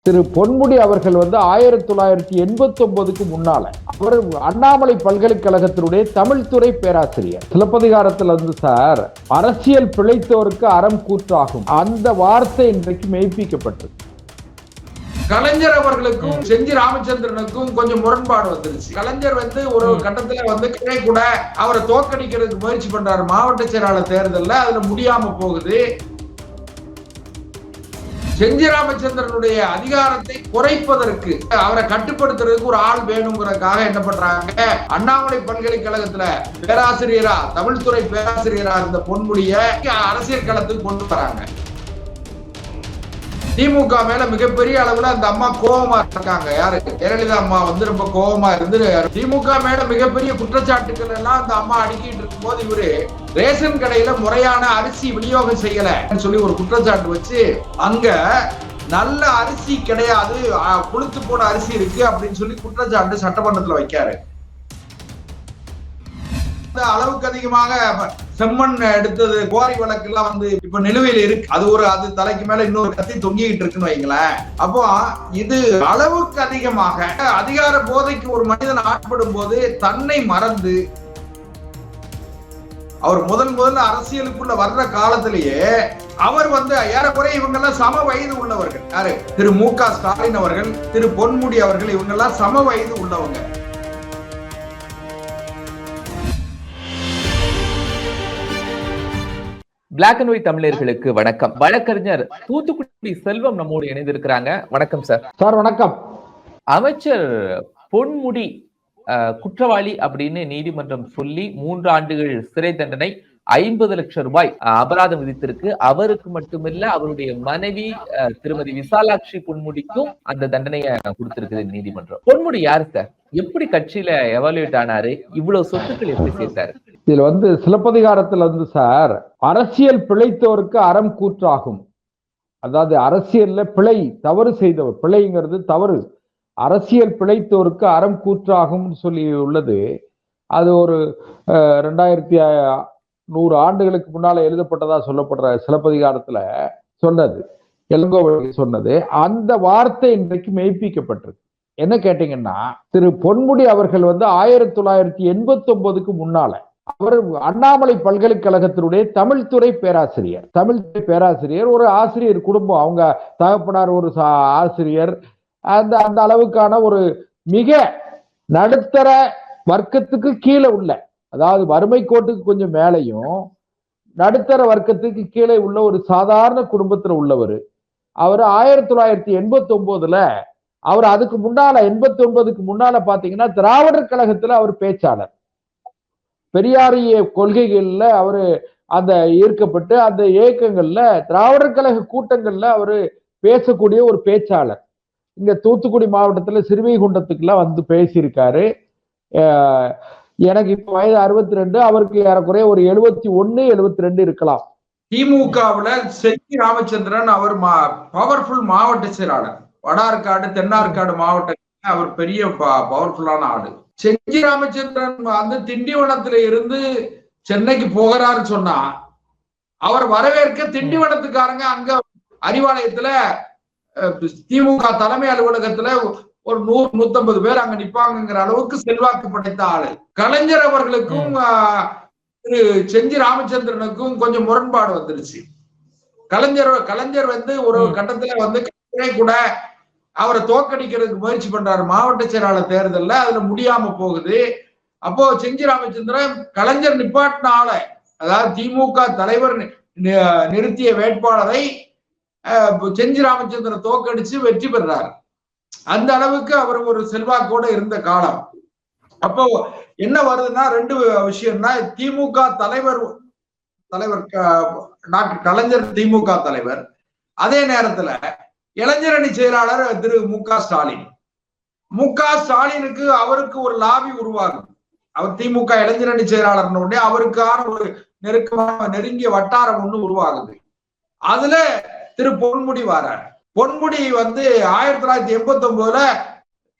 திரு பொன்முடி அவர்கள் 1989க்கு முன்னால அவர் அண்ணாமலை பல்கலைக்கழகத்தினுடைய தமிழ் துறை பேராசிரியர். சிலப்பதிகாரத்தில் சார், அரசியல் பிழைத்தோருக்கு அறம் கூற்றாகும் அந்த வார்த்தை இன்றைக்கு மெய்ப்பிக்கப்பட்டது. கலைஞர் அவர்களுக்கும் செஞ்சி ராமச்சந்திரனுக்கும் கொஞ்சம் முரண்பாடு வந்துருச்சு. கலைஞர் ஒரு கட்டத்துல கிளை கூட அவரை தோற்கடிக்கிறதுக்கு முயற்சி பண்றாரு மாவட்ட செயலாளர் தேர்தல்ல, அதுல முடியாம போகுது. செஞ்சி ராமச்சந்திரனுடைய அதிகாரத்தை குறைப்பதற்கு, அவரை கட்டுப்படுத்துறதுக்கு ஒரு ஆள் வேணுங்கிறதுக்காக என்ன பண்றாங்க, அண்ணாமலை பல்கலைக்கழகத்துல பேராசிரியரா தமிழ் துறை பேராசிரியரா இருந்த பொன்முடிய அரசியல் களத்துக்கு கொண்டு வராங்க. திமுக மேல மிகப்பெரிய அளவுல அந்த அம்மா கோபமா இருக்காங்க. யாரு? ஜெயலலிதா அம்மா ரொம்ப கோபமா இருந்து திமுக மேல மிகப்பெரிய குற்றச்சாட்டுகள் எல்லாம் அந்த அம்மா அடுக்கிட்டு இருக்கும் போது இவரு ரேஷன் கடையில முறையான அரிசி விநியோகம் செய்யல சொல்லி ஒரு குற்றச்சாட்டு வச்சு, அங்க நல்ல அரிசி கிடையாது, புழுத்து போன அரிசி இருக்கு அப்படின்னு சொல்லி குற்றச்சாட்டு சட்டமன்றத்துல வைக்காரு. அளவுக்கு அதிகமாக செம்மண் எடுத்தது குவாரி வழக்கு எல்லாம் இப்ப நிலுவையில் இருக்கு. அது தலைக்கு மேல இன்னொரு கத்தி தொங்கிட்டு இருக்குன்னு வைங்களேன். அப்போ இது அளவுக்கு அதிகமாக அதிகார போதைக்கு ஒரு மனிதன் ஆட்படும் போது தன்னை மறந்து அவர் முதல்ல அரசியலுக்குள்ள வர்ற காலத்திலேயே அவர் ஏறக்குறைய இவங்க எல்லாம் சம வயது உள்ளவர்கள். யாரு? திரு மு.க. ஸ்டாலின் அவர்கள், திரு பொன்முடி அவர்கள், இவங்க எல்லாம் சம வயது உள்ளவங்க. பிளாக் அண்ட் ஒயிட் தமிழர்களுக்கு வணக்கம். வழக்கறிஞர் தூத்துக்குடி செல்வம் நம்மோடு இணைந்திருக்கிறாங்க. வணக்கம் சார். சார் வணக்கம். அமைச்சர் பொன்முடி குற்றவாளி அப்படின்னு நீதிமன்றம் சொல்லி 3 ஆண்டுகள் சிறை தண்டனை, 50 லட்சம் ரூபாய் அபராதம் விதித்திருக்கு. அவருக்கு மட்டுமில்ல, அவருடைய மனைவி திருமதி விசாலாட்சி பொன்முடிக்கும் அந்த தண்டனையை கொடுத்திருக்குது நீதிமன்றம். பொன்முடி யாரு சார்? எப்படி கட்சியில எவாலுவேட் ஆனாரு? இவ்வளவு சொத்துக்கள் எப்படி சேர்த்தாரு? இதுல சிலப்பதிகாரத்துல சார், அரசியல் பிழைத்தோருக்கு அறம் கூற்றாகும். அதாவது அரசியல்ல தவறு செய்தவர், பிழைங்கிறது தவறு, அரசியல் பிழைத்தோருக்கு அறம் கூற்றாகும் சொல்லி உள்ளது. அது ஒரு 2100 ஆண்டுகளுக்கு முன்னால எழுதப்பட்டதா சொல்லப்படுற சிலப்பதிகாரத்துல சொன்னது, இளங்கோவடிகள் சொன்னது. அந்த வார்த்தை இன்றைக்கு மெய்ப்பிக்கப்பட்டிருக்கு. என்ன கேட்டீங்கன்னா, திரு பொன்முடி அவர்கள் 1989க்கு முன்னால அவர் அண்ணாமலை பல்கலைக்கழகத்தினுடைய தமிழ் துறை பேராசிரியர். தமிழ் துறை பேராசிரியர், ஒரு ஆசிரியர் குடும்பம். அவங்க தகப்பனார் ஒரு ஆசிரியர். அந்த அளவுக்கான ஒரு மிக நடுத்தர வர்க்கத்துக்கு கீழே உள்ள, அதாவது வறுமை கோட்டுக்கு கொஞ்சம் மேலையும் நடுத்தர வர்க்கத்துக்கு கீழே உள்ள ஒரு சாதாரண குடும்பத்துல உள்ளவர். அவர் 1989ல அவர் அதுக்கு முன்னால 89க்கு முன்னால பாத்தீங்கன்னா திராவிடர் கழகத்துல அவர் பேச்சாளர். பெரியாரிய கொள்கைகள்ல அவரு அந்த ஈர்க்கப்பட்டு அந்த இயக்கங்கள்ல திராவிடர் கழக கூட்டங்கள்ல அவரு பேசக்கூடிய ஒரு பேச்சாளர். இங்க தூத்துக்குடி மாவட்டத்துல சிறுவைகுண்டத்துக்குலாம் பேசியிருக்காரு. எனக்கு இப்ப வயது 62, அவருக்கு ஏறக்குறைய ஒரு 71 72 இருக்கலாம். திமுகவுல செஞ்சி ராமச்சந்திரன் அவர் பவர்ஃபுல் மாவட்ட செயலாளர். வடார்காடு தென்னார்காடு மாவட்டத்தில் அவர் பெரிய பவர்ஃபுல்லான ஆளு. செஞ்சி ராமச்சந்திரன் திண்டிவனத்துல இருந்து சென்னைக்கு போகிறாரு சொன்னா, அவர் வரவேற்க திண்டிவனத்துக்காரங்க அங்க அறிவாலயத்துல திமுக தலைமை அலுவலகத்துல ஒரு 100-150 பேர் அங்க நிப்பாங்கிற அளவுக்கு செல்வாக்கு படைத்த ஆளு. கலைஞர் அவர்களுக்கும் திரு செஞ்சி ராமச்சந்திரனுக்கும் கொஞ்சம் முரண்பாடு வந்துருச்சு. கலைஞர் ஒரு கட்டத்துல கிளை கூட அவரை தோற்கடிக்கிறதுக்கு முயற்சி பண்றாரு மாவட்ட செயலாளர் தேர்தல்ல, அதுல முடியாம போகுது. அப்போ செஞ்சி ராமச்சந்திரன் கலைஞர் நிப்பாட்டின ஆளை, அதாவது திமுக தலைவர் நிறுத்திய வேட்பாளரை செஞ்சி ராமச்சந்திரன் தோற்கடிச்சு வெற்றி பெறாரு. அந்த அளவுக்கு அவர் ஒரு செல்வாக்கோட இருந்த காலம். அப்போ என்ன வருதுன்னா, 2 விஷயம்னா, திமுக தலைவர் டாக்டர் கலைஞர் திமுக தலைவர், அதே நேரத்துல இளைஞரணி செயலாளர் திரு மு.க. ஸ்டாலின். மு.க. ஸ்டாலினுக்கு அவருக்கு ஒரு லாபி உருவாகும். அவர் திமுக இளைஞரணி செயலாளர் உடனே அவருக்கான ஒரு நெருங்கிய வட்டாரம் ஒண்ணு உருவாகுது. அதுல திரு பொன்முடி வரார். பொன்முடி 1989ல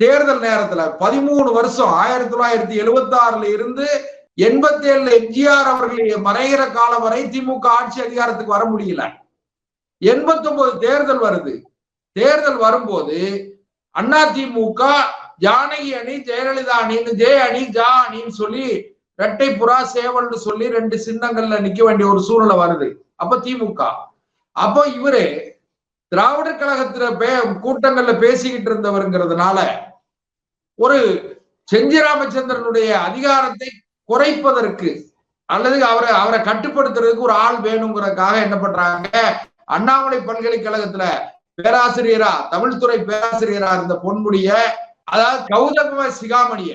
தேர்தல் நேரத்துல 13 வருஷம் 1976ல இருந்து 87ல எம்ஜிஆர் அவர்கள் மறைகிற காலம் வரை திமுக ஆட்சி அதிகாரத்துக்கு வர முடியல. 89 தேர்தல் வருது. தேர்தல் வரும்போது அதிமுக ஜானகி அணி, ஜெயலலிதா அணின்னு ஜே அணி, ஜா அணின்னு சொல்லி இரட்டை புறா சேவல்னு சொல்லி 2 சின்னங்கள்ல நிக்க வேண்டிய ஒரு சூழ்நிலை வருது. அப்ப திமுக அப்போ இவரு திராவிடர் கழகத்துல கூட்டங்கள்ல பேசிக்கிட்டு இருந்தவருங்கிறதுனால ஒரு செஞ்சி ராமச்சந்திரனுடைய அதிகாரத்தை குறைப்பதற்கு அல்லது அவரை கட்டுப்படுத்துறதுக்கு ஒரு ஆள் வேணுங்கிறதுக்காக என்ன பண்றாங்க, அண்ணாமலை பல்கலைக்கழகத்துல பேராசிரியரா, தமிழ்துறை பேராசிரியரா இருந்த பொன்முடிய, அதாவது கௌதம சிகாமணிய,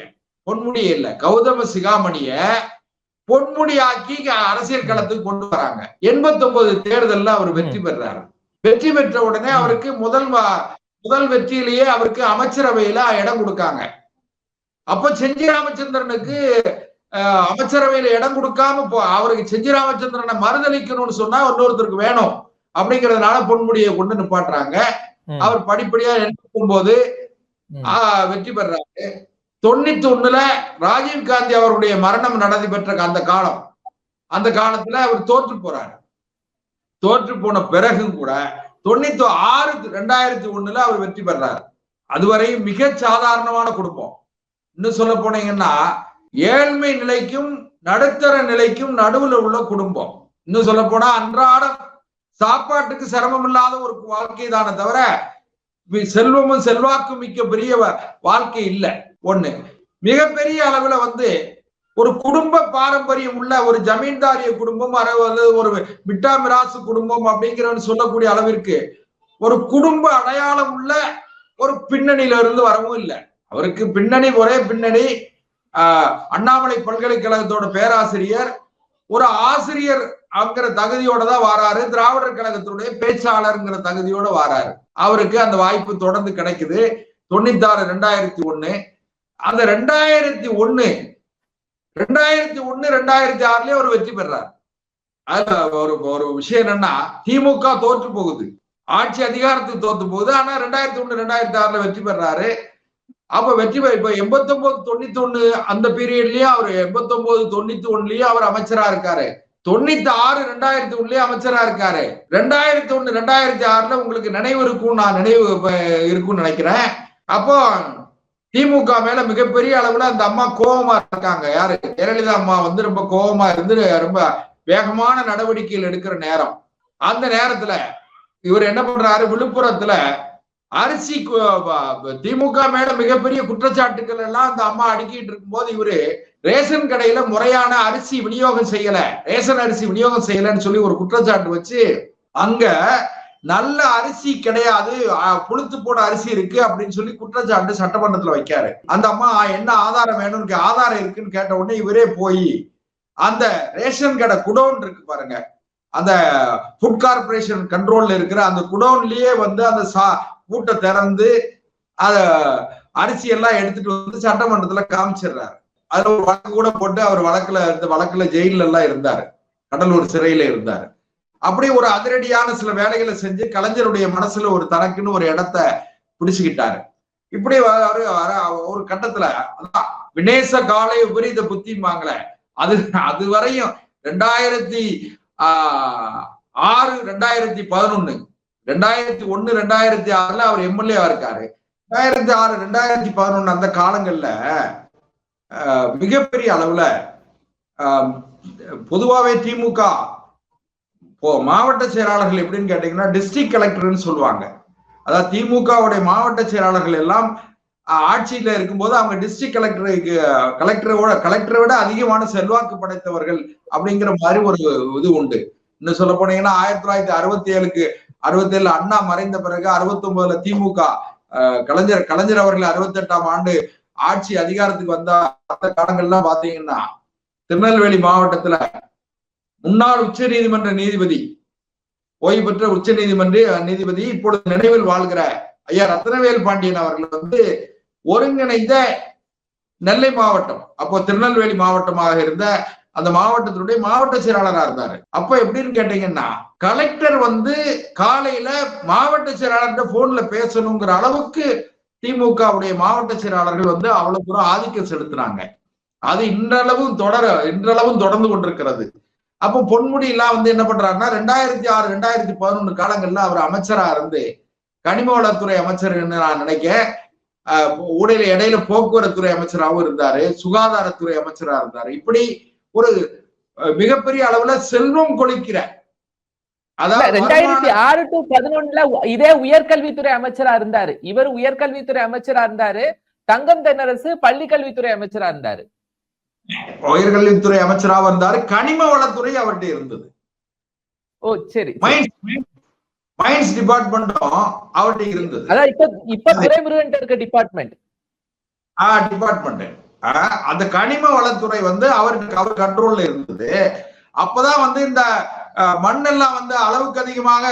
பொன்முடிய இல்ல கௌதம சிகாமணிய பொன்முடியாக்கி அரசியல் களத்துக்கு கொண்டு வராங்க. 89 தேர்தல்ல அவர் வெற்றி பெறாரு. வெற்றி பெற்ற உடனே அவருக்கு முதல் வெற்றியிலேயே அவருக்கு அமைச்சரவையில இடம் கொடுக்காங்க. அப்ப செஞ்சி ராமச்சந்திரனுக்கு அமைச்சரவையில இடம் கொடுக்காம அவருக்கு செஞ்சி ராமச்சந்திரனை மறுதளிக்கணும்னு சொன்னா இன்னொருத்தருக்கு வேணும் அப்படிங்கறதுனால பொன்முடியை கொண்டு நிப்பாட்டுறாங்க. அவர் படிப்படியா 89 வெற்றி பெறாரு. 91ல ராஜீவ்காந்தி அவருடைய மரணம் நடைபெற்ற அந்த காலத்துல அவர் தோற்று போறாரு. தோற்று போன பிறகு கூட 2001ல அவர் வெற்றி பெறாரு. அதுவரையும் மிக சாதாரணமான குடும்பம். இன்னும் சொல்ல போனீங்கன்னா ஏழ்மை நிலைக்கும் நடுத்தர நிலைக்கும் நடுவுல உள்ள குடும்பம். இன்னும் சொல்ல போனா அன்றாடம் சாப்பாட்டுக்கு சிரமம் இல்லாத ஒரு வாழ்க்கை தானே தவிர செல்வமும் செல்வாக்கும் மிக்க பெரிய வாழ்க்கை இல்லை. ஒண்ணு மிகப்பெரிய அளவுல ஒரு குடும்ப பாரம்பரியம் உள்ள ஒரு ஜமீன்தாரிய குடும்பம், ஒரு மிட்டா மிராசு குடும்பம் அப்படிங்கிற சொல்லக்கூடிய அளவிற்கு ஒரு குடும்ப அடையாளம் உள்ள ஒரு பின்னணியில இருந்து வரவும் இல்லை. அவருக்கு பின்னணி ஒரே பின்னணி, அண்ணாமலை பல்கலைக்கழகத்தோட பேராசிரியர், ஒரு ஆசிரியர் அப்படிங்கிற தகுதியோட தான் வாராரு. திராவிடர் கழகத்தினுடைய பேச்சாளர்ங்கிற தகுதியோட வாராரு. அவருக்கு அந்த வாய்ப்பு தொடர்ந்து கிடைக்குது. 96, 2001 அந்த 2001, 2006லயே அவர் வெற்றி பெறாரு. அதுல ஒரு விஷயம் என்னன்னா, திமுக தோற்று போகுது, ஆட்சி அதிகாரத்துக்கு தோற்று போகுது. ஆனா 2001, 2006ல வெற்றி பெறாரு. அப்ப வெற்றி இப்ப 89, 91 அந்த பீரியட்லயும் அவர் 89, 91லயும் அவர் அமைச்சரா இருக்காரு. 96, 2001லயே அமைச்சரா இருக்காரு. 2001, 2006ல உங்களுக்கு நினைவு இருக்கும்னு நினைக்கிறேன். அப்போ திமுக மேல மிகப்பெரிய அளவுல அந்த அம்மா கோபமா இருக்காங்க. யாரு? ஜெயலலிதா அம்மா ரொம்ப கோபமா இருந்து ரொம்ப வேகமான நடவடிக்கைகள் எடுக்கிற நேரம். அந்த நேரத்துல இவர் என்ன பண்றாரு, விழுப்புரத்துல அரிசி திமுக மேல மிகப்பெரிய குற்றச்சாட்டுகள் எல்லாம் அந்த அம்மா அடுக்கிட்டு இருக்கும்போது இவரு ரேஷன் கடையில முறையான அரிசி விநியோகம் செய்யல, ரேஷன் அரிசி விநியோகம் செய்யலன்னு சொல்லி ஒரு குற்றச்சாட்டு வச்சு அங்க நல்ல அரிசி கிடையாது, புழுத்து போன அரிசி இருக்கு அப்படின்னு சொல்லி குற்றச்சாட்டு சட்டமன்றத்துல வைக்காரு. அந்த அம்மா என்ன ஆதாரம் வேணும்னு ஆதாரம் இருக்குன்னு கேட்ட உடனே இவரே போய் அந்த ரேஷன் கடை குடோன் இருக்கு பாருங்க, அந்த ஃபுட் கார்பரேஷன் கண்ட்ரோல்ல இருக்கிற அந்த குடோன்லயே அந்த பூட்டை திறந்து அத அரிசி எல்லாம் எடுத்துட்டு சட்டமன்றத்துல காமிச்சிடுறாரு. அதுல ஒரு வழக்கு கூட போட்டு அவர் வழக்குல ஜெயில எல்லாம் இருந்தாரு, கடலூர் சிறையில இருந்தாரு. அப்படி ஒரு அதிரடியான சில வேலைகளை செஞ்சு கலைஞருடைய மனசுல ஒரு தனக்குன்னு ஒரு இடத்த பிடிச்சுக்கிட்டாரு. இப்படி ஒரு கட்டத்துல வினேச காலை விபரீத புத்திமாங்கள அது வரையும் 2006, 2011, 2001, 2006ல அவர் எம்எல்ஏவா இருக்காரு. 2006, 2011 அந்த காலங்கள்ல மிகப்பெரிய அளவுல பொதுவாவே திமுக மாவட்ட செயலாளர்கள் எப்படின்னு கேட்டீங்கன்னா டிஸ்ட்ரிக்ட் கலெக்டர்னு சொல்லுவாங்க. அதாவது திமுகவுடைய மாவட்ட செயலாளர்கள் எல்லாம் ஆட்சியில இருக்கும்போது அவங்க டிஸ்ட்ரிக்ட் கலெக்டரை விட அதிகமான செல்வாக்கு படைத்தவர்கள் அப்படிங்கிற மாதிரி ஒரு இது உண்டு. இன்னும் சொல்ல போனீங்கன்னா 1967 அண்ணா மறைந்த பிறகு 69ல திமுக கலைஞர் அவர்கள் 68ஆம் ஆண்டு ஆட்சி அதிகாரத்துக்கு வந்த அந்த காலங்கள்லாம் பாத்தீங்கன்னா திருநெல்வேலி மாவட்டத்துல முன்னாள் உச்ச நீதிமன்ற நீதிபதி, ஓய்வு பெற்ற உச்ச நீதிபதி இப்பொழுது நினைவில் வாழ்கிற ஐயா ரத்னவேல் பாண்டியன் அவர்கள் ஒருங்கிணைந்த நெல்லை மாவட்டம், அப்போ திருநெல்வேலி மாவட்டமாக இருந்த அந்த மாவட்டத்தினுடைய மாவட்ட செயலாளராக இருந்தாரு. அப்ப எப்படின்னு கேட்டீங்கன்னா கலெக்டர் காலையில மாவட்ட செயலாளர்கிட்ட போன்ல பேசணுங்கிற அளவுக்கு திமுகவுடைய மாவட்ட செயலாளர்கள் அவ்வளவு தூரம் ஆதிக்கம் செலுத்தினாங்க. அது இன்றளவும் தொடர்ந்து கொண்டிருக்கிறது. அப்போ பொன்முடி எல்லாம் என்ன பண்றாருன்னா 2006, 2011 காலங்கள்ல அவர் அமைச்சரா இருந்து கனிம வளத்துறை அமைச்சர் நான் நினைக்கிறேன். இடையில போக்குவரத்துறை அமைச்சராகவும் இருந்தாரு, சுகாதாரத்துறை அமைச்சரா இருந்தாரு. இப்படி ஒரு மிகப்பெரிய அளவுல செல்வம் கொளிக்கிற, அதாவது 2006 to 2011 இதே உயர்கல்வித்துறை அமைச்சரா இருந்தாரு. இவர் உயர்கல்வித்துறை அமைச்சரா இருந்தாரு. தங்கம் தென்னரசு பள்ளி கல்வித்துறை அமைச்சரா இருந்தாரு. உயர்கல்வித்துறை அமைச்சராக இருந்தாரு. கனிம வளத்துறை அவர்கிட்ட இருந்தது. ஓ சரி. மைன்ஸ் டிபார்ட்மெண்ட்டும் அவர்கிட்ட இருந்தது. அதான் இப்ப துரைமுருகன் இருக்க டிபார்ட்மெண்ட். அந்த கனிம வளத்துறை அவர் கண்ட்ரோல்ல இருந்தது. அப்பதான் இந்த மண்ணெல்லாம் அளவுக்கு அதிகமாக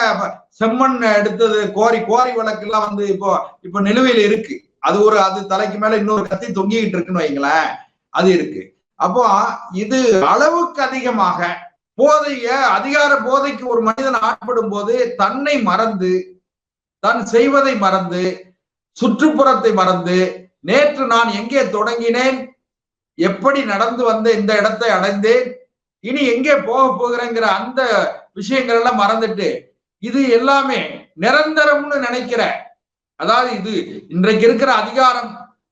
செம்மண் எடுத்தது, கோரி வழக்கு எல்லாம் இப்போ நிலுவையில் இருக்கு. அது தலைக்கு மேல இன்னொரு கத்தி தொங்கிக்கிட்டு இருக்குன்னு வைங்களேன், அது இருக்கு. அப்போ இது அளவுக்கு அதிகமாக அதிகார போதைக்கு ஒரு மனிதன் ஆட்படும் போது தன்னை மறந்து, தன் செய்வதை மறந்து, சுற்றுப்புறத்தை மறந்து, நேற்று நான் எங்கே தொடங்கினேன், எப்படி நடந்து வந்த இந்த இடத்தை அடைந்தேன், இனி எங்கே போகிறேங்கிற அந்த விஷயங்கள் எல்லாம் மறந்துட்டு இது எல்லாமே நிரந்தரம்னு நினைக்கிற, அதாவது இது இன்றைக்கு இருக்கிற அதிகாரம்,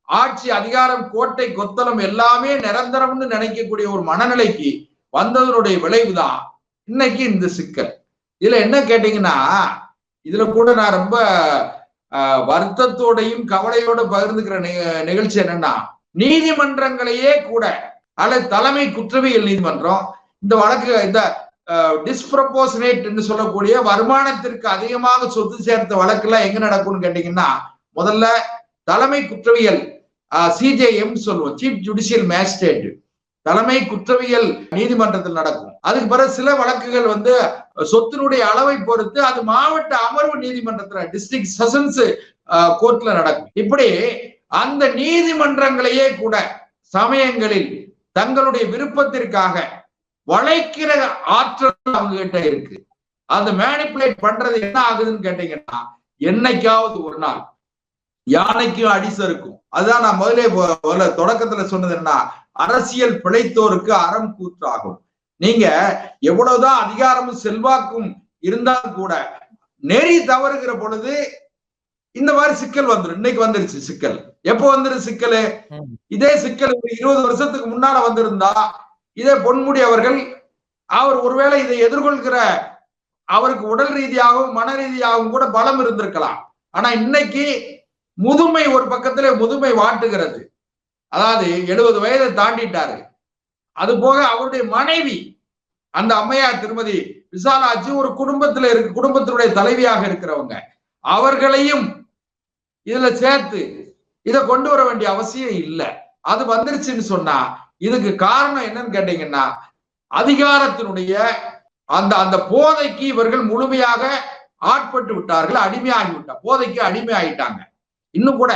ஆட்சி, அதிகாரம், கோட்டை கொத்தளம் எல்லாமே நிரந்தரம்னு நினைக்கக்கூடிய ஒரு மனநிலைக்கு வந்ததனுடைய விளைவுதான் இன்னைக்கு இந்த சிக்கல். இதுல என்ன கேட்டீங்கன்னா, இதுல கூட நான் ரொம்ப வருத்தத்தோடையும் கவலையோட பகிர்ந்துக்கிற நிகழ்ச்சி என்னன்னா, நீதிமன்றங்களையே கூட அல்லது தலைமை குற்றவியல் நீதிமன்றம் இந்த வழக்கு, இந்த டிஸ்ப்ரப்போர்ஷனேட் என்று சொல்லக்கூடிய வருமானத்திற்கு அதிகமாக சொத்து சேர்த்த வழக்குல எங்க நடக்கும்னு கேட்டீங்கன்னா, முதல்ல தலைமை குற்றவியல் சிஜேஎம் சொல்லுவோம், சீஃப் ஜுடிஷியல் மேஜிஸ்ட்ரேட், தலைமை குற்றவியல் நீதிமன்றத்தில் நடக்கும். அதுக்கு பிறகு சில வழக்குகள் சொத்தினுடைய அளவை பொறுத்து அது மாவட்ட அமர்வு நீதிமன்றத்துல, டிஸ்ட்ரிக்ட் செஷன்ஸ் கோர்ட்ல நடக்கும். இப்படி அந்த நீதிமன்றங்களையே கூட சமயங்களில் தங்களுடைய விருப்பத்திற்காக வளைக்கிற ஆற்றல் அவங்க கிட்ட இருக்கு. அந்த மேனிபுலேட் பண்றது என்ன ஆகுதுன்னு கேட்டீங்கன்னா, என்னைக்காவது ஒரு நாள் யானைக்கும் அடிசருக்கும். அதுதான் நான் முதலே தொடக்கத்துல சொன்னது என்ன, அரசியல் பிழைத்தோருக்கு அறம் கூற்றாகும். நீங்க எவ்வளவுதான் அதிகாரமும் செல்வாக்கும் இருந்தால் கூட நெறி தவறுகிற பொழுது இந்த மாதிரி சிக்கல் வந்துடும். இன்னைக்கு வந்துருச்சு சிக்கல். எப்போ வந்துருச்சு சிக்கல்? இதே சிக்கல் 20 வருஷத்துக்கு முன்னால வந்திருந்தா இதே பொன்முடி அவர் ஒருவேளை இதை எதிர்கொள்கிற அவருக்கு உடல் ரீதியாகவும் மன ரீதியாகவும் கூட பலம் இருந்திருக்கலாம். ஆனா இன்னைக்கு முதுமை ஒரு பக்கத்துல முதுமை வாட்டுகிறது. அதாவது 70 வயதை தாண்டிட்டாரு. அது போக அவருடைய மனைவி அந்த அம்மையார் திருமதி விசாலாட்சி ஒரு குடும்பத்தினுடைய தலைவியாக இருக்கிறவங்க, அவர்களையும் இதுல சேர்த்து இதை கொண்டு வர வேண்டிய அவசியம் இல்லை. அது வந்துருச்சுன்னு சொன்னா இதுக்கு காரணம் என்னன்னு கேட்டீங்கன்னா, அதிகாரத்தினுடைய அந்த போதைக்கு இவர்கள் முழுமையாக ஆட்பட்டு விட்டார்கள், அடிமையாகி விட்டார், போதைக்கு அடிமை ஆகிட்டாங்க. இன்னும் கூட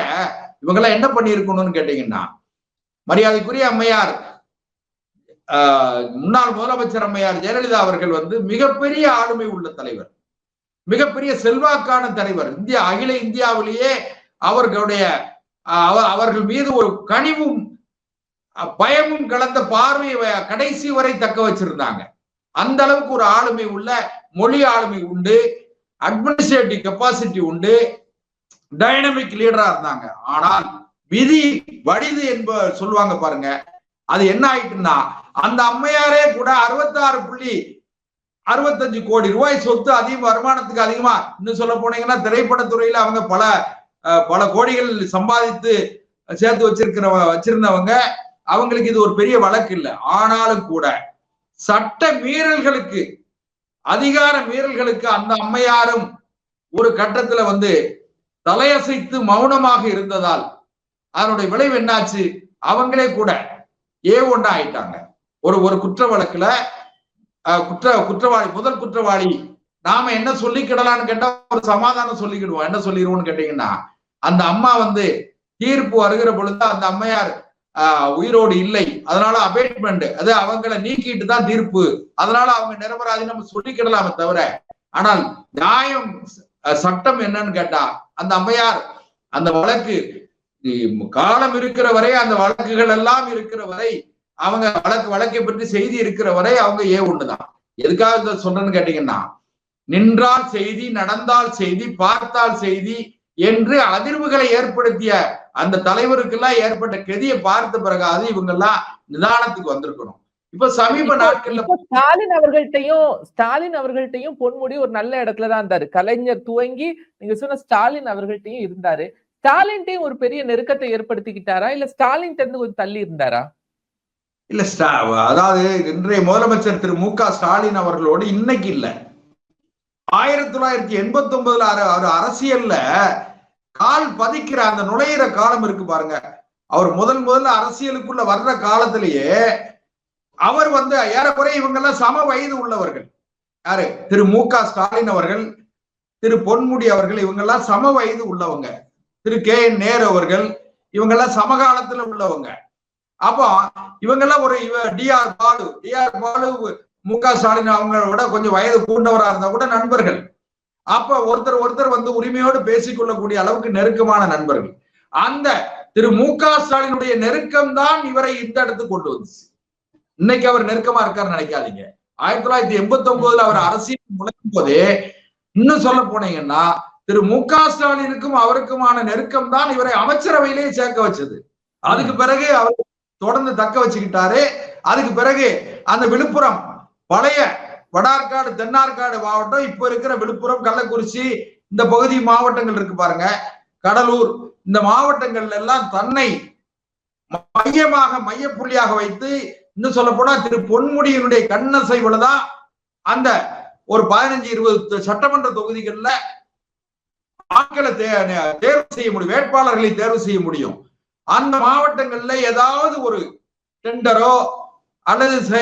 இவங்கெல்லாம் என்ன பண்ணிருக்கணும்னு கேட்டீங்கன்னா, மரியாதைக்குரிய அம்மையார் முன்னாள் முதலமைச்சர் அம்மையார் ஜெயலலிதா அவர்கள் மிகப்பெரிய ஆளுமை உள்ள தலைவர், மிகப்பெரிய செல்வாக்கான தலைவர். அகில இந்தியாவிலேயே அவர்கள் மீது ஒரு கனிவும் பயமும் கலந்த பார்வையை கடைசி வரை தக்க வச்சிருந்தாங்க. அந்த அளவுக்கு ஒரு ஆளுமை உள்ள, மொழி ஆளுமை உண்டு, அட்மினிஸ்ட்ரேட்டிவ் கெப்பாசிட்டி உண்டு, டைனமிக் லீடரா இருந்தாங்க. ஆனால் விதி வடிது என்ப சொல்லுவாங்க பாருங்க, அது என்ன ஆயிட்டுன்னா, அந்த அம்மையாரே கூட 66.65 கோடி ரூபாய் சொத்து வருமானத்துக்கு அதிகமா, இன்னும் சொல்ல போனீங்கன்னா திரைப்படத்துறையில அவங்க பல கோடிகள் சம்பாதித்து சேர்த்து வச்சிருந்தவங்க, அவங்களுக்கு இது ஒரு பெரிய வழக்கு இல்லை. ஆனாலும் கூட சட்ட மீறல்களுக்கு, அதிகார மீறல்களுக்கு அந்த அம்மையாரும் ஒரு கட்டத்துல தலையசைத்து மௌனமாக இருந்ததால் அதனுடைய விளைவு என்னாச்சு, அவங்களே கூட A1 ஆயிட்டாங்க. ஒரு குற்ற வழக்குல குற்றவாளி, முதல் குற்றவாளி, நாம என்ன சொல்லிக்கிடலான்னு கேட்டா ஒரு சமாதானம் சொல்லிக்கிடுவோம். என்ன சொல்லிடுவோம்னு கேட்டீங்கன்னா, அந்த அம்மா தீர்ப்பு வருகிற பொழுது அந்த அம்மையார் உயிரோடு இல்லை, அதனால அபேட்மெண்ட், அது அவங்களை நீக்கிட்டு தான் தீர்ப்பு, அதனால அவங்க நிரபராதி நம்ம சொல்லிக்கிடலாமே தவிர, ஆனால் நியாயம் சட்டம் என்னன்னு கேட்டா, அந்த அம்மையார் அந்த வழக்கு காலம் இருக்கிற வரை, அந்த வழக்குகள் எல்லாம் இருக்கிற வரை, அவங்க வழக்கை பற்றி செய்தி இருக்கிற வரை அவங்க A1 தான். எதுக்காக சொல்றேன்னு கேட்டீங்கன்னா, நின்றால் செய்தி, நடந்தால் செய்தி, பார்த்தால் செய்தி என்று அதிர்வுகளை ஏற்படுத்திய அந்த தலைவருக்கெல்லாம் ஏற்பட்ட கெதியை பார்த்த பிறகாது இவங்க எல்லாம் நிதானத்துக்கு வந்திருக்கணும். இப்ப சமீப நாட்கள்ல ஸ்டாலின் அவர்கள்ட்டையும் பொன்முடி ஒரு நல்ல இடத்துலதான் இருந்தாரு. கலைஞர் துவங்கி நீங்க சொன்ன ஸ்டாலின் அவர்கள்ட்டையும் இருந்தாரு. ஸ்டாலின்ட்டையும் ஒரு பெரிய நெருக்கத்தை ஏற்படுத்திக்கிட்டாரா, இல்ல ஸ்டாலின் இருந்து கொஞ்சம் தள்ளி இருந்தாரா? இல்ல, அதாவது இன்றைய முதலமைச்சர் திரு மு.க. ஸ்டாலின் அவர்களோடு இன்னைக்கு இல்ல, 1989 அவர் அரசியல்ல கால் பதிக்கிற அந்த நுழையிற காலம் இருக்கு பாருங்க. அவர் முதல்ல அரசியலுக்குள்ள வர்ற காலத்திலேயே அவர் ஏறக்குறைய இவங்க எல்லாம் சம வயது உள்ளவர்கள். யாரு? திரு மு.க. ஸ்டாலின் அவர்கள், திரு பொன்முடி அவர்கள், இவங்க எல்லாம் சம வயது உள்ளவங்க. திரு கே.என். நேரு அவர்கள், இவங்க எல்லாம் சமகாலத்துல உள்ளவங்க. அப்போ இவங்கெல்லாம் ஒரு டி.ஆர். பாலு மு.க. ஸ்டாலின் அவங்களோட கொஞ்சம் வயது கூண்டவரா இருந்தா கூட நண்பர்கள். அப்ப ஒருத்தர் உரிமையோடு பேசிக்கொள்ளக்கூடிய அளவுக்கு நெருக்கமான நண்பர்கள். அந்த திரு மு.க. ஸ்டாலினுடைய நெருக்கம் தான் இவரை இந்த இடத்துக்கு கொண்டு வந்துச்சு. இன்னைக்கு அவர் நெருக்கமா இருக்காருன்னு நினைக்காதீங்க. 1989 அவர் அரசியல் நுழையும் போதே, இன்னும் சொல்ல போனீங்கன்னா திரு மு.க. ஸ்டாலினுக்கும் அவருக்குமான நெருக்கம் தான் இவரை அமைச்சரவையிலேயே சேர்க்க வச்சது. அதுக்கு பிறகு அவர் தொடர்ந்து தக்க வச்சுக்கிட்டாரு. அதுக்கு பிறகு அந்த விழுப்புரம் பழைய வடார்காடு, தென்னார்காடு மாவட்டம், இப்ப இருக்கிற விழுப்புரம், கள்ளக்குறிச்சி, இந்த பகுதி மாவட்டங்கள் இருக்கு பாருங்க, கடலூர், இந்த மாவட்டங்கள்ல எல்லாம் தன்னை மையப்புள்ளியாக வைத்து, இன்னும் சொல்ல போனா திரு பொன்முடியினுடைய கண்ணசைவுலதான் அந்த ஒரு 15-20 சட்டமன்ற தொகுதிகள்ல ஆட்களை தேர்வு செய்ய முடியும், வேட்பாளர்களை தேர்வு செய்ய முடியும். அந்த மாவட்டங்கள்ல ஏதாவது ஒரு டெண்டரோ அல்லது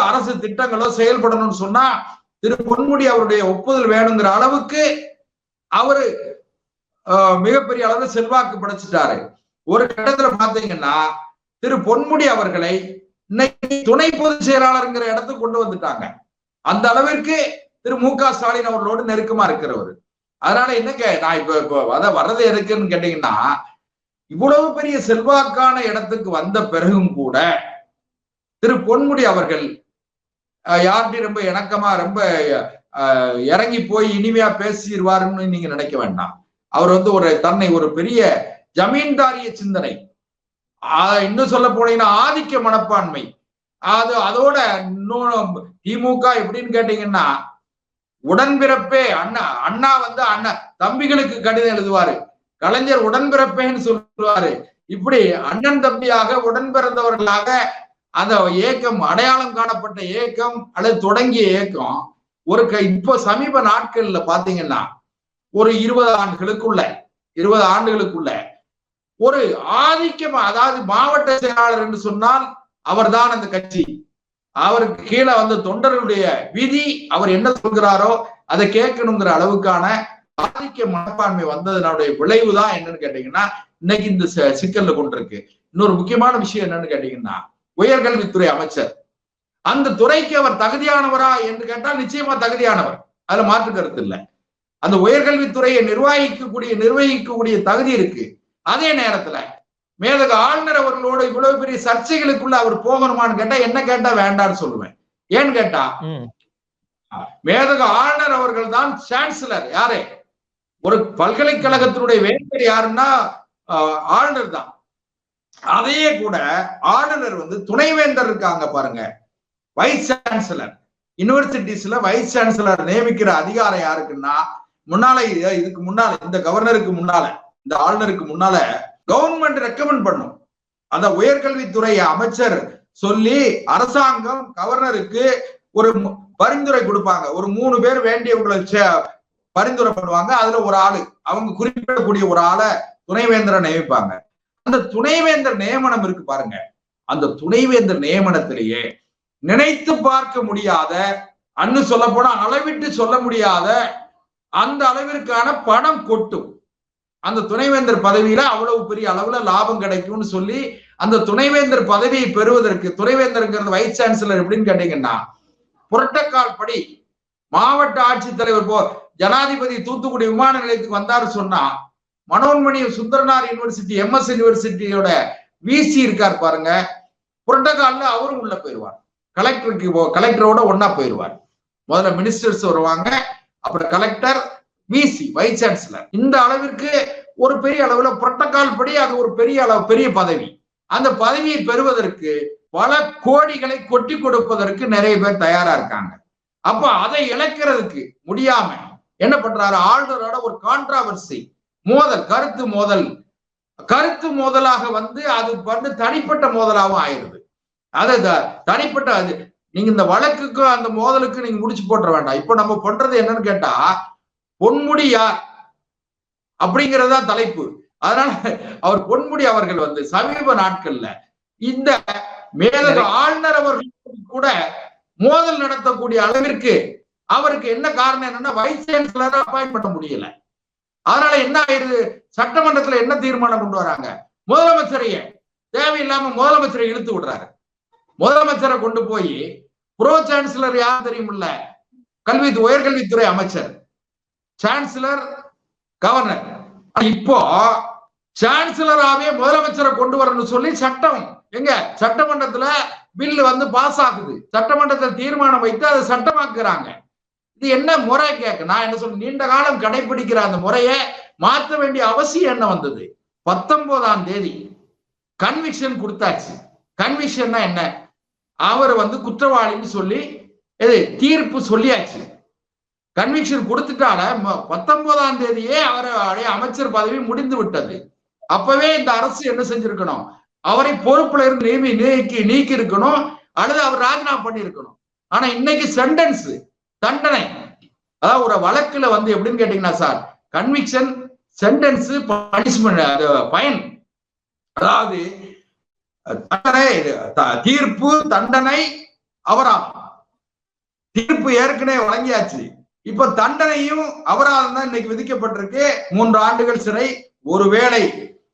அரசு திட்டங்களோ செயல்படணும்னு சொன்னா திரு பொன்முடி அவருடைய ஒப்புதல் வேணுங்கிற அளவுக்கு அவரு மிகப்பெரிய அளவில் செல்வாக்கு படைச்சிட்டாரு. ஒரு கட்டத்துல பாத்தீங்கன்னா திரு பொன்முடி அவர்களை இன்னைக்கு துணை பொதுச் செயலாளருங்கிற இடத்துக்கு கொண்டு வந்துட்டாங்க. அந்த அளவிற்கு திரு மு.க. ஸ்டாலின் அவர்களோடு நெருக்கமா இருக்கிறவர். அதனால என்னங்க நான் இப்ப வர்றது எதுக்குன்னு கேட்டீங்கன்னா, இவ்வளவு பெரிய செல்வாக்கான இடத்துக்கு வந்த பிறகும் கூட திரு பொன்முடி அவர்கள் யார்கிட்டையும் ரொம்ப இணக்கமா ரொம்ப இறங்கி போய் இனிமையா பேசிடுவாருன்னு நீங்க நினைக்க வேண்டாம். அவர் தன்னை ஒரு பெரிய ஜமீன்தாரிய சிந்தனை, இன்னும் சொல்ல போனீங்கன்னா ஆதிக்க மனப்பான்மை, அதோட இன்னும் திமுக எப்படின்னு கேட்டீங்கன்னா, உடன்பிறப்பே அண்ணா அண்ணா தம்பிகளுக்கு கடிதம் எழுதுவாரு, கலைஞர் உடன்பிறப்பேன்னு சொல்லுவாரு. இப்படி அண்ணன் தம்பியாக உடன் பிறந்தவர்களாக அந்த ஏக்கம், அடையாளம் காணப்பட்ட ஏக்கம் அல்லது தொடங்கிய ஏக்கம் இப்போ சமீப நாட்கள்ல பாத்தீங்கன்னா ஒரு 20 ஆண்டுகளுக்குள்ள ஒரு ஆதிக்கம், அதாவது மாவட்ட செயலாளர் என்று சொன்னால் அவர்தான் அந்த கட்சி, அவருக்கு கீழே தொண்டர்களுடைய விதி, அவர் என்ன சொல்கிறாரோ அதை கேட்கணுங்கிற அளவுக்கான ஆதிக்க மனப்பான்மை வந்ததனுடைய விளைவுதான் என்னன்னு கேட்டீங்கன்னா இன்னைக்கு இந்த சிக்கல்ல கொண்டிருக்கு. இன்னொரு முக்கியமான விஷயம் என்னன்னு கேட்டீங்கன்னா, உயர்கல்வித்துறை அமைச்சர், அந்த துறைக்கு அவர் தகுதியானவரா என்று கேட்டால் நிச்சயமா தகுதியானவர், அதுல மாற்று கருத்து இல்லை. அந்த உயர்கல்வித்துறையை நிர்வகிக்கக்கூடிய தகுதி இருக்கு. அதே நேரத்துல மேதக ஆளுநர் அவர்களோட இவ்வளவு பெரிய சர்ச்சைகளுக்குள்ள அவர் போகணுமான்னு கேட்டா என்ன கேட்டா வேண்டான்னு சொல்லுவேன். ஏன்னு கேட்டா மேதக ஆளுநர் அவர்கள் தான் சான்சலர். யாரு? ஒரு பல்கலைக்கழகத்தினுடைய வேந்தர் யாருன்னா ஆளுநர் தான். அதையே கூட ஆளுநர் துணைவேந்தர் இருக்காங்க பாருங்க, வைஸ் சான்சலர். யூனிவர்சிட்டிஸ்ல வைஸ் சான்சலர் நியமிக்கிற அதிகாரம் யாருக்குன்னா, இதுக்கு முன்னால இந்த கவர்னருக்கு முன்னால, இந்த ஆளுநருக்கு முன்னால கவர்மெண்ட் ரெக்கமெண்ட் பண்ணும். அந்த உயர்கல்வித்துறை அமைச்சர் சொல்லி அரசாங்கம் கவர்னருக்கு ஒரு பரிந்துரை கொடுப்பாங்க. ஒரு 3 பேர் வேண்டியவங்களை பரிந்துரை பண்ணுவாங்க. அதுல ஒரு ஆளு, அவங்க குறிப்பிடக்கூடிய ஒரு ஆளை துணைவேந்தரை நியமிப்பாங்க. அந்த துணைவேந்தர் நியமனம் இருக்கு பாருங்க, அந்த துணைவேந்தர் நியமனத்திலேயே நினைத்து பார்க்க முடியாத, அன்னு சொல்ல போனா அளவிட்டு சொல்ல முடியாத அந்த அளவிற்கான பணம் கொட்டும். அந்த துணைவேந்தர் பதவியில அவ்வளவு பெரிய அளவுல லாபம் கிடைக்கும்னு சொல்லி அந்த துணைவேந்தர் பதவியை பெறுவதற்கு, துணைவேந்தருங்கிறது வைஸ் சான்சலர் எப்படின்னு கேட்டீங்கன்னா, புரோட்டோகால் படி மாவட்ட ஆட்சித்தலைவர் ஜனாதிபதி தூத்துக்குடி விமான நிலையத்துக்கு வந்தாரு சொன்னா, மனோன்மணி சுந்தரனார் யூனிவர்சிட்டி, MS யூனிவர்சிட்டியோட விசி இருக்கார் பாருங்க, புரோட்டோகால்ல அவரும் உள்ள போயிருவார். கலெக்டரோட ஒன்னா போயிருவார். முதல்ல மினிஸ்டர்ஸ் வருவாங்க, அப்புறம் கலெக்டர், விசி, வைஸ் சான்சலர். இந்த அளவிற்கு ஒரு பெரிய அளவுல புரோட்டோகால் படி அது ஒரு பெரிய பதவி. அந்த பதவியை பெறுவதற்கு பல கோடிகளை கொட்டி கொடுப்பதற்கு நிறைய பேர் தயாரா இருக்காங்க. அப்ப அதை இழக்கிறதுக்கு முடியாம என்ன பண்றாரு, ஆளுநரோட ஒரு கான்ட்ராவர்சி மோதல், கருத்து மோதலாக வந்து அது வந்து தனிப்பட்ட மோதலாகவும் ஆயிருது. அது தனிப்பட்ட அது நீங்க இந்த வழக்குக்கும் அந்த மோதலுக்கு நீங்க முடிச்சு போட்டுற வேண்டாம். இப்ப நம்ம பண்றது என்னன்னு கேட்டா, பொன்முடி யார் அப்படிங்கறதா தலைப்பு. அதனால அவர் பொன்முடி அவர்கள் வந்து சமீப நாட்கள்ல இந்த மேலக ஆளுநர் அவர்கள் கூட மோதல் நடத்தக்கூடிய அளவிற்கு அவருக்கு என்ன காரணம் என்னன்னா, வைஸ் சான்சலரை அப்பாயிண்ட் பண்ண முடியல. அதனால என்ன ஆயிருது, சட்டமன்றத்துல என்ன தீர்மானம் கொண்டு வராங்க, முதலமைச்சரையே தேவையில்லாம முதலமைச்சரை இழுத்து விடுறாரு. முதலமைச்சரை கொண்டு போய் ப்ரோ சான்சலர் யார் தெரியுமில்ல, உயர்கல்வித்துறை அமைச்சர், சான்சலர், கவர்னர். இப்போ சான்சலராவே முதலமைச்சரை கொண்டு வரணும்னு சொல்லி சட்டம் எங்க சட்டமன்றத்துல பில் வந்து பாஸ் ஆகுது. சட்டமன்றத்தில் தீர்மானம் வைத்து அதை சட்டமாக்குறாங்க. இது என்ன முறை கேட்க நான் என்ன சொல்ல, நீண்ட காலம் கடைபிடிக்கிற அந்த முறையை மாற்ற வேண்டிய அவசியம் என்ன வந்தது? 19ஆம் தேதி கன்விக்ஷன் கொடுத்தாச்சு. கன்விக்ஷன்னா என்ன, அவர் வந்து குற்றவாளின்னு சொல்லி தீர்ப்பு சொல்லியாச்சு. கன்விக்ஷன் கொடுத்துட்டால 19ஆம் தேதியே அவருடைய அமைச்சர் பதவி முடிந்து விட்டது. அப்பவே இந்த அரசு என்ன செஞ்சிருக்கணும், அவரை பொறுப்புல இருந்து நீக்கி இருக்கணும், அல்லது அவர் ராஜினாமா பண்ணி இருக்கணும். ஆனா இன்னைக்கு சென்டென்ஸ், தண்டனை, அதாவது ஒரு வழக்குல வந்து எப்படின்னு கேட்டீங்கன்னா சார், கன்விக்ஷன், சென்டென்ஸ், பனிஷ்மெண்ட், பயன், அதாவது தண்டனை, தீர்ப்பு, தண்டனை, அபராதம். தீர்ப்பு ஏற்கனவே வழங்கியாச்சு, இப்ப தண்டனையும் அபராதம் தான் இன்னைக்கு விதிக்கப்பட்டிருக்கு. 3 ஆண்டுகள் சிறை. ஒருவேளை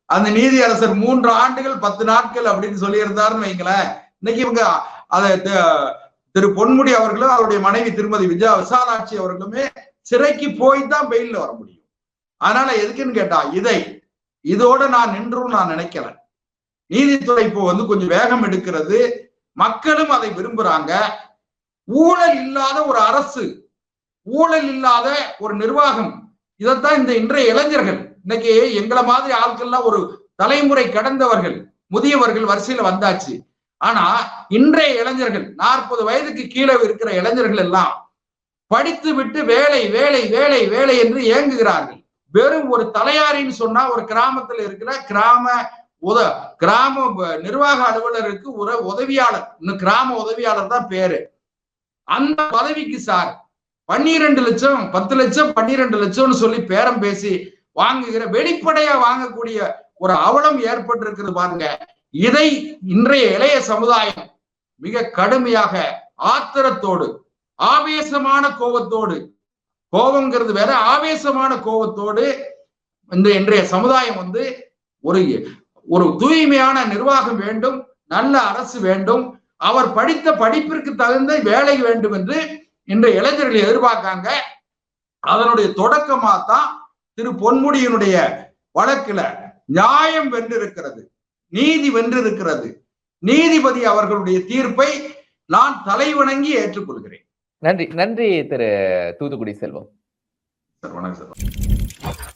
அந்த நீதியரசர் 3 ஆண்டுகள் 10 நாட்கள் அப்படின்னு சொல்லி இருந்தாருன்னு வைங்களேன், இன்னைக்கு இவங்க அதை திரு பொன்முடி அவர்களும் அவருடைய மனைவி திருமதி விசாலாட்சி அவர்களுமே சிறைக்கு போய் தான் பெயில்ல வர முடியும். அதனால எதுக்குன்னு கேட்டா, இதோட நான் நின்றும் நான் நினைக்கல. நீதித்துறை இப்போ வந்து கொஞ்சம் வேகம் எடுக்கிறது, மக்களும் அதை விரும்புறாங்க. ஊழல் இல்லாத ஒரு அரசு, ஊழல் இல்லாத ஒரு நிர்வாகம், இதைத்தான் இந்த இன்றைய இளைஞர்கள், இன்னைக்கு எங்களை மாதிரி ஆட்கள்லாம் ஒரு தலைமுறை கடந்தவர்கள், முதியவர்கள் வரிசையில வந்தாச்சு. ஆனா இன்றைய இளைஞர்கள், 40 வயதுக்கு கீழே இருக்கிற இளைஞர்கள் எல்லாம் படித்து விட்டு வேலை வேலை வேலை வேலை என்று ஏங்குகிறார்கள். வெறும் ஒரு தலையாரின்னு சொன்னா, ஒரு கிராமத்தில் இருக்கிற கிராம நிர்வாக அலுவலருக்கு ஒரு உதவியாளர், இன்னும் கிராம உதவியாளர் தான் பேரு. அந்த பதவிக்கு சார் 12 லட்சம் 10 லட்சம் 12 லட்சம்னு சொல்லி பேரம் பேசி வாங்குகிற, வெளிப்படையா வாங்கக்கூடிய ஒரு அவலம் ஏற்பட்டு இருக்கிறது பாருங்க. இதை இன்றைய இளைய சமுதாயம் மிக கடுமையாக ஆத்திரத்தோடு, ஆவேசமான கோபத்தோடு, கோபம்ங்கிறது வேற, ஆவேசமான கோபத்தோடு இந்த இன்றைய சமுதாயம் வந்து ஒரு தூய்மையான நிர்வாகம் வேண்டும், நல்ல அரசு வேண்டும், அவர் படித்த படிப்பிற்கு தகுந்த வேலை வேண்டும் என்று இன்றைய இளைஞர்கள் எதிர்பார்க்காங்க. அதனுடைய தொடக்கமா தான் திரு பொன்முடியினுடைய வழக்குல நியாயம் வென்றிருக்கிறது, நீதி வென்றிருக்கிறது. நீதிபதி அவர்களுடைய தீர்ப்பை நான் தலைவணங்கி ஏற்றுக்கொள்கிறேன். நன்றி திரு தூத்துக்குடி செல்வம். வணக்கம் சார்.